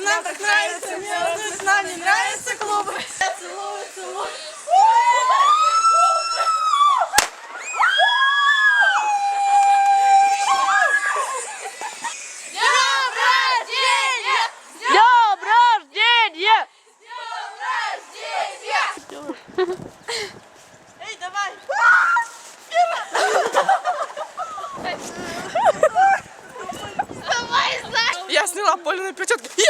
Нам так нравится мелодия, нам не нравятся клубы. Целую, целую. Эй, давай! Я сняла Полю на перчатки.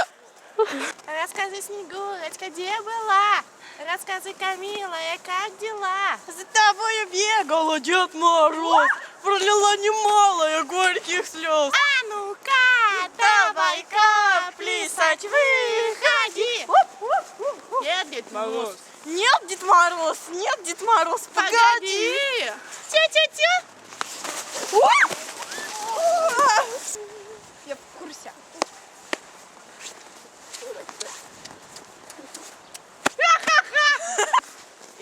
Расскажи, Снегурочка, где была? Расскажи, Камила, как дела? За тобою бегала Дед Мороз, пролила немало горьких слез. А ну-ка, давай-ка плясать, выходи. Нет, Дед Мороз. Нет, Дед Мороз, нет, Дед Мороз, погоди. Тя-тя-тя. Я в курсе.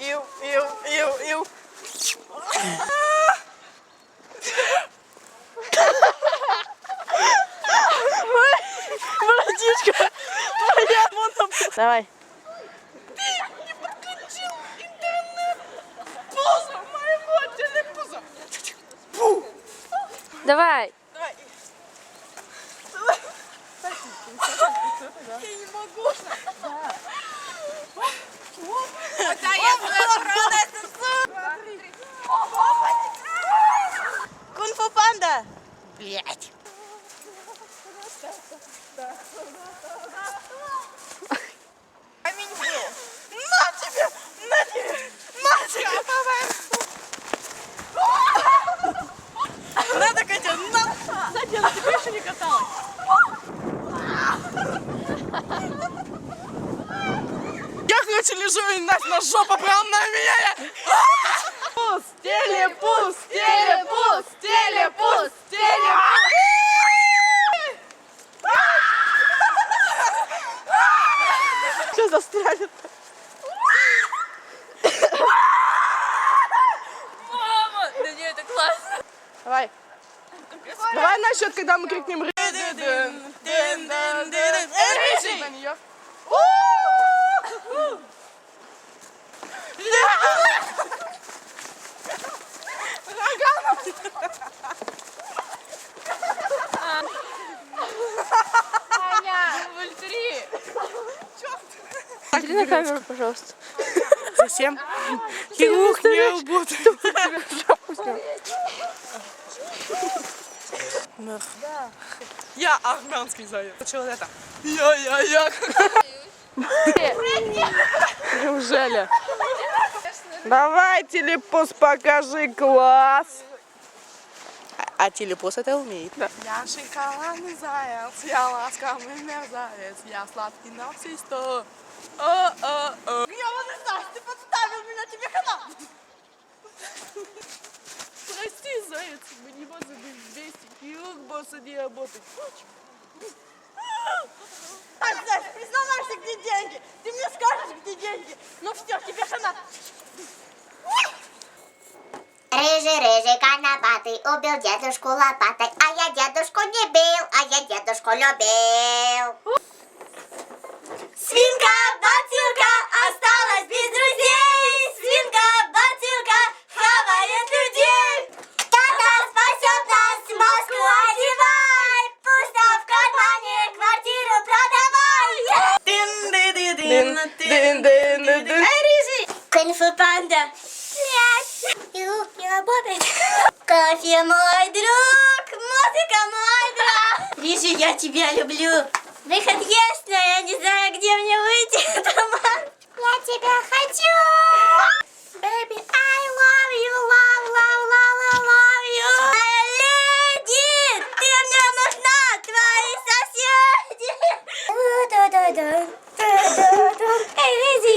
Ил. Братишка, моя монопол. Давай. Ты не подключил интернет. Пузо моего телепуза. Давай. Давай. Я не могу. Да, я Кунг-фу панда. Блять. Камень был. На тебе! На тебе! На тебе! Надо, Катя, на! Надя, ты больше не каталась. Я, короче, лежу и на жопа прям на меня. Пус, телепус, телепус, телепус, телепус. Что застрянет? Мама! Да не, это классно. Давай. Давай на счет, когда мы крикнем. Дубль 3. Смотри на камеру, пожалуйста. Совсем? Хирург не работает. Я армянский заяц. Что это? Я. Неужели? Давай, телепус, покажи класс. А телепус это умеет. Да. Я шоколадный заяц, я ласковый мерзавец, я сладкий нарцисс. Я возрастаю, ты подставил меня, тебе хана. Прости, заяц, мы не можем быть вместе, хирург больше не работает. Так, заяц, признавайся, где деньги. Ты мне скажешь, где деньги. Ну все, тебе хана. Рыжий конопатый убил дедушку лопатой, а я дедушку не бил, а я дедушку любил. Свинка-ботилка осталась без друзей, свинка-ботилка хавает людей. Кто-то спасет нас, маску одевай, пусто в кармане квартиру продавай. Эй, рыжий! Кунг-фу панда. Хирург не работает. Кофе мой друг, музыка мой друг. Рыжий, я тебя люблю. Выход есть, но я не знаю, где мне выйти. Я тебя хочу. Baby, I love you, love you. Леди, ты мне нужна, твои соседи. Эй, Рыжий.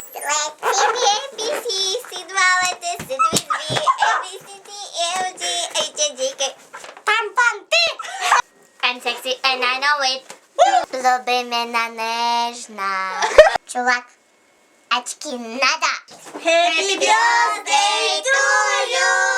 I'm sexy and I know it. Люби меня нежно. Чувак, очки надо. Happy birthday to you.